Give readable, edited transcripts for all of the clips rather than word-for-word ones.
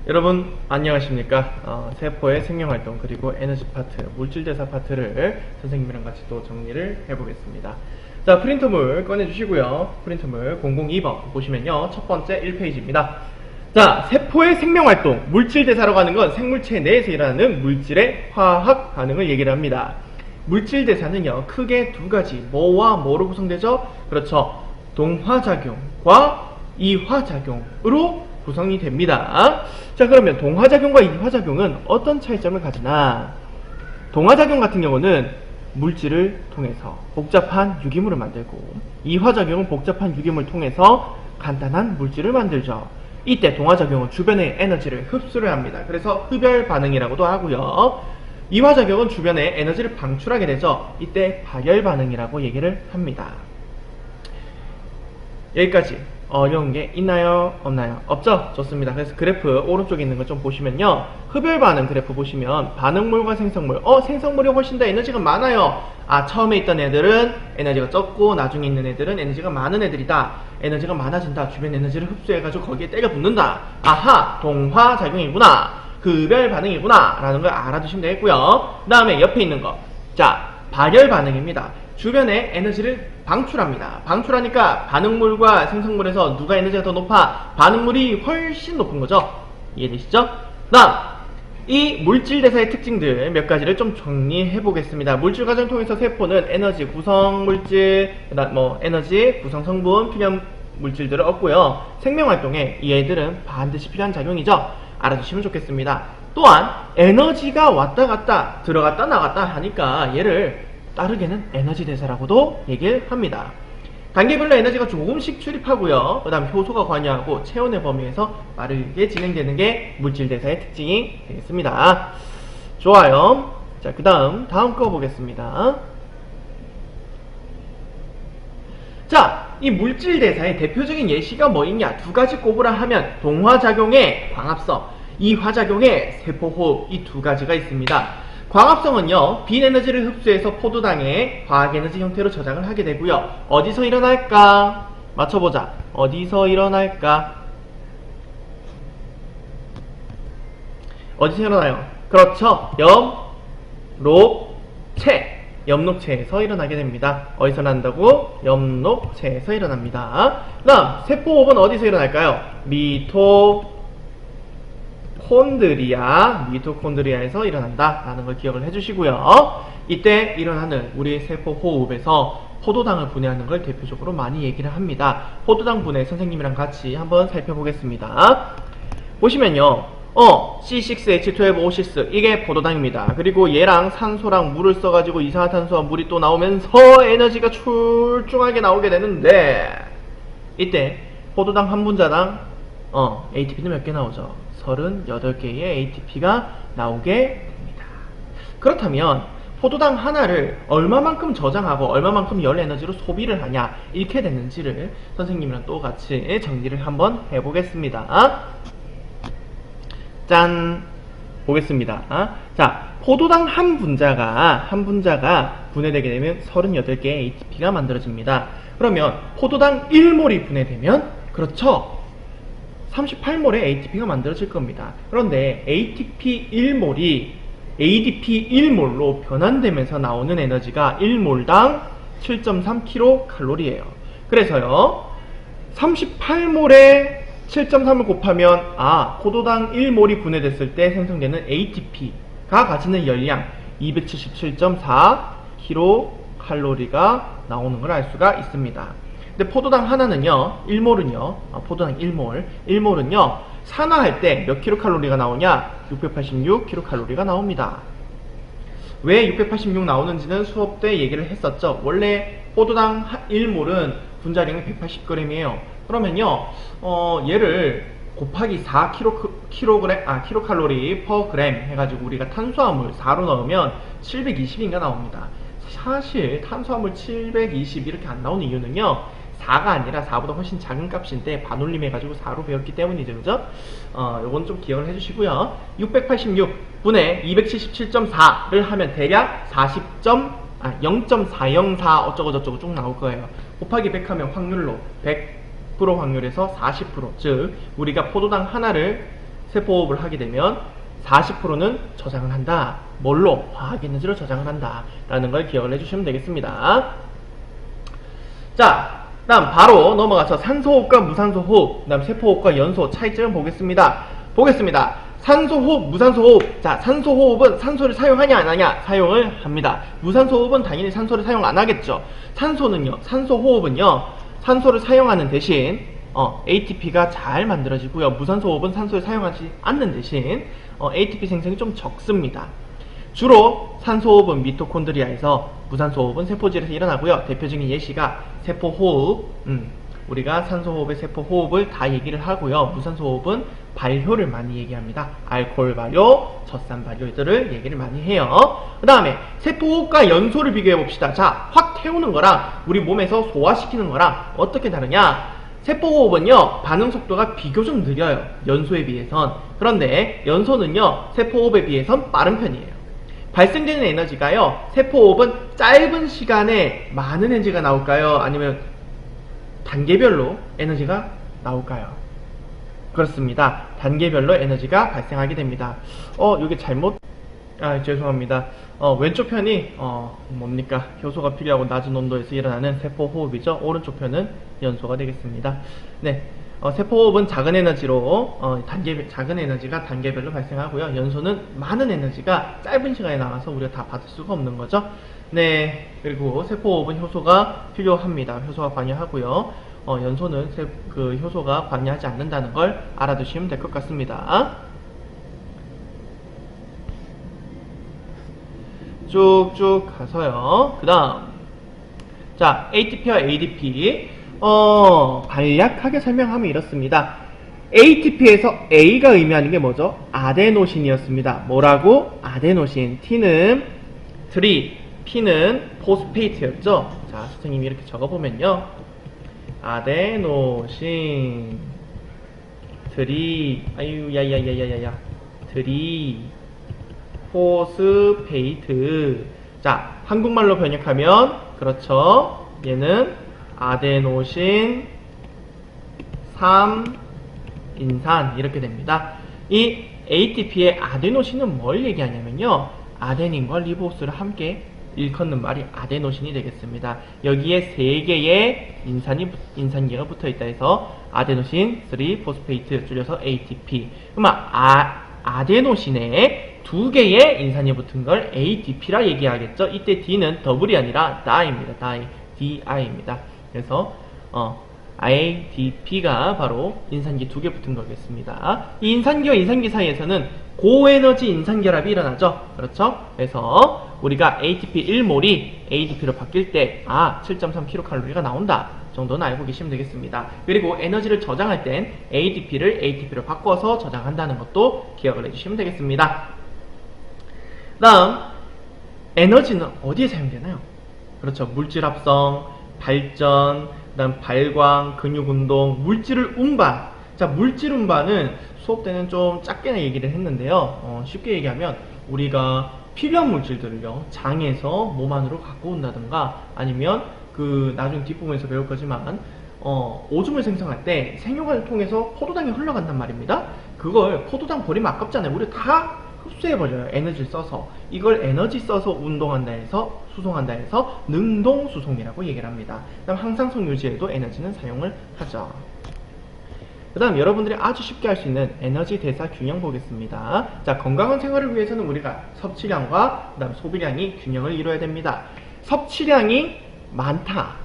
여러분 안녕하십니까. 세포의 생명활동 그리고 에너지 파트, 물질대사 파트를 선생님이랑 같이 또 정리를 해보겠습니다. 자, 프린터물 꺼내주시고요. 프린터물 002번 보시면요, 첫 번째 1페이지입니다. 자, 세포의 생명활동, 물질대사라고 하는 건 생물체 내에서 일어나는 물질의 화학 반응을 얘기를 합니다. 물질대사는요, 크게 두 가지, 뭐와 뭐로 구성되죠? 그렇죠, 동화작용과 이화작용으로 구성이 됩니다. 자, 그러면 동화작용과 이화작용은 어떤 차이점을 가지나? 동화작용 같은 경우는 물질을 통해서 복잡한 유기물을 만들고, 이화작용은 복잡한 유기물을 통해서 간단한 물질을 만들죠. 이때 동화작용은 주변의 에너지를 흡수를 합니다. 그래서 흡열 반응이라고도 하고요. 이화작용은 주변에 에너지를 방출하게 되죠. 이때 발열 반응이라고 얘기를 합니다. 여기까지 어려운 게 있나요? 없나요? 없죠? 좋습니다. 그래서 그래프 오른쪽에 있는 거 좀 보시면요, 흡열 반응 그래프 보시면 반응물과 생성물, 생성물이 훨씬 더 에너지가 많아요. 처음에 있던 애들은 에너지가 적고 나중에 있는 애들은 에너지가 많은 애들이다. 에너지가 많아진다. 주변 에너지를 흡수해가지고 거기에 때려 붙는다. 아하, 동화작용이구나, 흡열 반응이구나 라는 걸 알아두시면 되겠고요. 그 다음에 옆에 있는 거, 자, 발열 반응입니다. 주변에 에너지를 방출합니다. 방출하니까 반응물과 생성물에서 누가 에너지가 더 높아? 반응물이 훨씬 높은 거죠. 이해되시죠? 다음, 이 물질대사의 특징들 몇 가지를 좀 정리해 보겠습니다. 물질 과정을 통해서 세포는 에너지 구성 물질, 에너지 구성 성분, 필요한 물질들을 얻고요. 생명활동에 이 애들은 반드시 필요한 작용이죠. 알아두시면 좋겠습니다. 또한 에너지가 왔다 갔다 들어갔다 나갔다 하니까 얘를 따르게는 에너지 대사라고도 얘기를 합니다. 단계별로 에너지가 조금씩 출입하고요. 그 다음 효소가 관여하고 체온의 범위에서 빠르게 진행되는 게 물질 대사의 특징이 되겠습니다. 좋아요. 자, 그 다음 거 보겠습니다. 자, 이 물질 대사의 대표적인 예시가 뭐 있냐? 두 가지 꼽으라 하면 동화작용의 광합성, 이화작용의 세포호흡, 이 두 가지가 있습니다. 광합성은요, 빈 에너지를 흡수해서 포도당에 화학에너지 형태로 저장을 하게 되고요. 어디서 일어날까? 맞춰보자. 어디서 일어날까? 어디서 일어나요? 그렇죠, 엽록체, 엽록체에서 일어나게 됩니다. 어디서 난다고? 엽록체에서 일어납니다. 그 다음 세포호흡은 어디서 일어날까요? 미토콘드리아에서 일어난다 라는 걸 기억을 해주시고요. 이때 일어나는 우리 세포 호흡에서 포도당을 분해하는 걸 대표적으로 많이 얘기를 합니다. 포도당 분해 선생님이랑 같이 한번 살펴보겠습니다. 보시면요, C6H12O6 이게 포도당입니다. 그리고 얘랑 산소랑 물을 써가지고 이산화탄소와 물이 또 나오면서 에너지가 출중하게 나오게 되는데, 이때 포도당 한 분자당 ATP는 몇 개 나오죠? 38개의 ATP가 나오게 됩니다. 그렇다면 포도당 하나를 얼마만큼 저장하고 얼마만큼 열 에너지로 소비를 하냐, 이렇게 됐는지를 선생님이랑 또 같이 정리를 한번 해보겠습니다. 짠! 보겠습니다. 자, 포도당 한 분자가 분해되게 되면 38개의 ATP가 만들어집니다. 그러면 포도당 1몰이 분해되면, 그렇죠, 38몰의 ATP가 만들어질 겁니다. 그런데 ATP 1몰이 ADP 1몰로 변환되면서 나오는 에너지가 1몰당 7.3kcal예요. 그래서요, 38몰에 7.3을 곱하면 포도당 1몰이 분해됐을 때 생성되는 ATP가 가지는 열량 277.4kcal가 나오는 걸 알 수가 있습니다. 근데 포도당 하나는요, 1몰은요, 포도당 1몰은요, 산화할 때 몇 킬로칼로리가 나오냐? 686킬로칼로리가 나옵니다. 왜 686 나오는지는 수업 때 얘기를 했었죠. 원래 포도당 1몰은 분자량이 180g이에요. 그러면요, 얘를 곱하기 4kcal per gram 해가지고 우리가 탄수화물 4로 넣으면 720인가 나옵니다. 사실 탄수화물 720 이렇게 안 나오는 이유는요, 4가 아니라 4보다 훨씬 작은 값인데 반올림 해가지고 4로 배웠기 때문이죠. 그죠? 요건 좀 기억을 해주시고요. 686분의 277.4를 하면 대략 0.404 어쩌고저쩌고 쭉 나올 거예요. 곱하기 100 하면 확률로 100% 확률에서 40%, 즉 우리가 포도당 하나를 세포호흡을 하게 되면 40%는 저장을 한다. 뭘로? 화학에너지로 저장을 한다. 라는 걸 기억을 해주시면 되겠습니다. 자, 다음 바로 넘어가서 산소호흡과 무산소호흡, 그 다음 세포호흡과 연소 차이점을 보겠습니다. 산소호흡, 무산소호흡. 자, 산소호흡은 산소를 사용하냐 안 하냐? 사용을 합니다. 무산소호흡은 당연히 산소를 사용 안 하겠죠. 산소호흡은요 산소를 사용하는 대신 ATP가 잘 만들어지고요. 무산소호흡은 산소를 사용하지 않는 대신 ATP 생성이 좀 적습니다. 주로 산소호흡은 미토콘드리아에서, 무산소호흡은 세포질에서 일어나고요. 대표적인 예시가 세포호흡, 우리가 산소호흡의 세포호흡을 다 얘기를 하고요. 무산소호흡은 발효를 많이 얘기합니다. 알코올 발효, 젖산 발효들을 얘기를 많이 해요. 그 다음에 세포호흡과 연소를 비교해 봅시다. 자, 확 태우는 거랑 우리 몸에서 소화시키는 거랑 어떻게 다르냐? 세포호흡은요 반응 속도가 비교적 느려요. 연소에 비해선. 그런데 연소는요 세포호흡에 비해선 빠른 편이에요. 발생되는 에너지가요, 세포호흡은 짧은 시간에 많은 에너지가 나올까요? 아니면 단계별로 에너지가 나올까요? 그렇습니다. 단계별로 에너지가 발생하게 됩니다. 이게 죄송합니다. 왼쪽 편이 뭡니까? 효소가 필요하고 낮은 온도에서 일어나는 세포호흡이죠. 오른쪽 편은 연소가 되겠습니다. 네, 세포호흡은 작은 에너지로 작은 에너지가 단계별로 발생하고요. 연소는 많은 에너지가 짧은 시간에 나와서 우리가 다 받을 수가 없는 거죠. 네, 그리고 세포호흡은 효소가 필요합니다. 효소가 관여하고요. 연소는 효소가 관여하지 않는다는 걸 알아두시면 될 것 같습니다. 쭉쭉 가서요. 그 다음, 자, ATP와 ADP. 간략하게 설명하면 이렇습니다. ATP에서 A가 의미하는 게 뭐죠? 아데노신이었습니다. 뭐라고? 아데노신. T는 트리, P는 포스페이트였죠. 자, 선생님이 이렇게 적어보면요. 아데노신, 트리, 트리, 포스페이트. 자, 한국말로 번역하면, 그렇죠. 얘는 아데노신 3인산 이렇게 됩니다. 이 ATP의 아데노신은 뭘 얘기하냐면요, 아데닌과 리보스를 함께 일컫는 말이 아데노신이 되겠습니다. 여기에 3개의 인산기가 붙어있다 해서 아데노신 3포스페이트 줄여서 ATP. 그러면 아데노신에 2개의 인산이 붙은 걸 ADP라 얘기하겠죠. 이때 D는 더블이 아니라 다이입니다. DI입니다. 그래서 ADP가 바로 인산기 2개 붙은 거겠습니다. 이 인산기와 인산기 사이에서는 고에너지 인산결합이 일어나죠. 그렇죠? 그래서 우리가 ATP 1몰이 ADP로 바뀔 때 7.3kcal가 나온다 정도는 알고 계시면 되겠습니다. 그리고 에너지를 저장할 땐 ADP를 ATP로 바꿔서 저장한다는 것도 기억을 해주시면 되겠습니다. 다음, 에너지는 어디에 사용되나요? 그렇죠. 물질 합성, 발전, 그 다음 발광, 근육운동, 물질을 운반. 자, 물질 운반은 수업 때는 좀 작게 얘기를 했는데요. 쉽게 얘기하면 우리가 필요한 물질들을요, 장에서 몸 안으로 갖고 온다든가, 아니면 나중 뒷부분에서 배울 거지만 오줌을 생성할 때 생육관을 통해서 포도당이 흘러간단 말입니다. 그걸 포도당 버리면 아깝잖아요. 우리 다 흡수해버려요. 에너지를 써서. 이걸 에너지 써서 운동한다 해서, 수송한다 해서 능동수송이라고 얘기를 합니다. 그 다음 항상성 유지에도 에너지는 사용을 하죠. 그 다음 여러분들이 아주 쉽게 할 수 있는 에너지 대사 균형 보겠습니다. 자, 건강한 생활을 위해서는 우리가 섭취량과 그 다음 소비량이 균형을 이루어야 됩니다. 섭취량이 많다.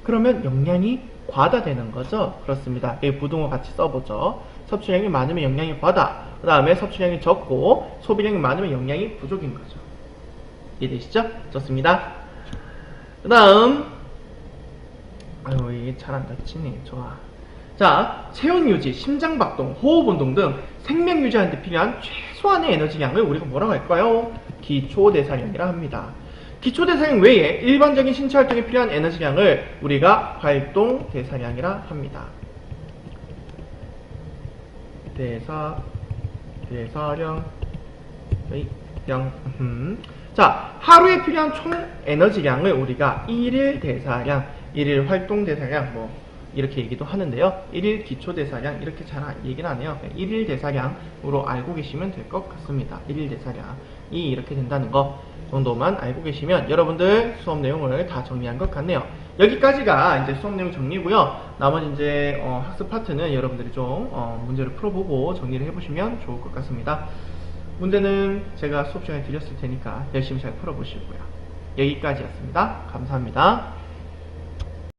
그러면 영양이 과다되는 거죠. 그렇습니다. 이 부등호 같이 써보죠. 섭취량이 많으면 영양이 과다. 그 다음에 섭취량이 적고 소비량이 많으면 영양이 부족인 거죠. 이해되시죠? 좋습니다. 그 다음, 이게 잘 안 닫히네. 좋아. 자, 체온 유지, 심장 박동, 호흡 운동 등 생명 유지하는 데 필요한 최소한의 에너지량을 우리가 뭐라고 할까요? 기초대사량이라 합니다. 기초대사량 외에 일반적인 신체 활동에 필요한 에너지량을 우리가 활동대사량이라 합니다. 대사량. 자, 하루에 필요한 총 에너지량을 우리가 일일 대사량, 일일 활동대사량, 이렇게 얘기도 하는데요. 1일 기초대사량 이렇게 잘 얘기는 안 해요. 1일 대사량으로 알고 계시면 될 것 같습니다. 1일 대사량이 이렇게 된다는 거 정도만 알고 계시면 여러분들 수업 내용을 다 정리한 것 같네요. 여기까지가 이제 수업 내용 정리고요. 나머지 이제 학습 파트는 여러분들이 좀 문제를 풀어보고 정리를 해보시면 좋을 것 같습니다. 문제는 제가 수업 시간에 드렸을 테니까 열심히 잘 풀어보시고요. 여기까지였습니다. 감사합니다.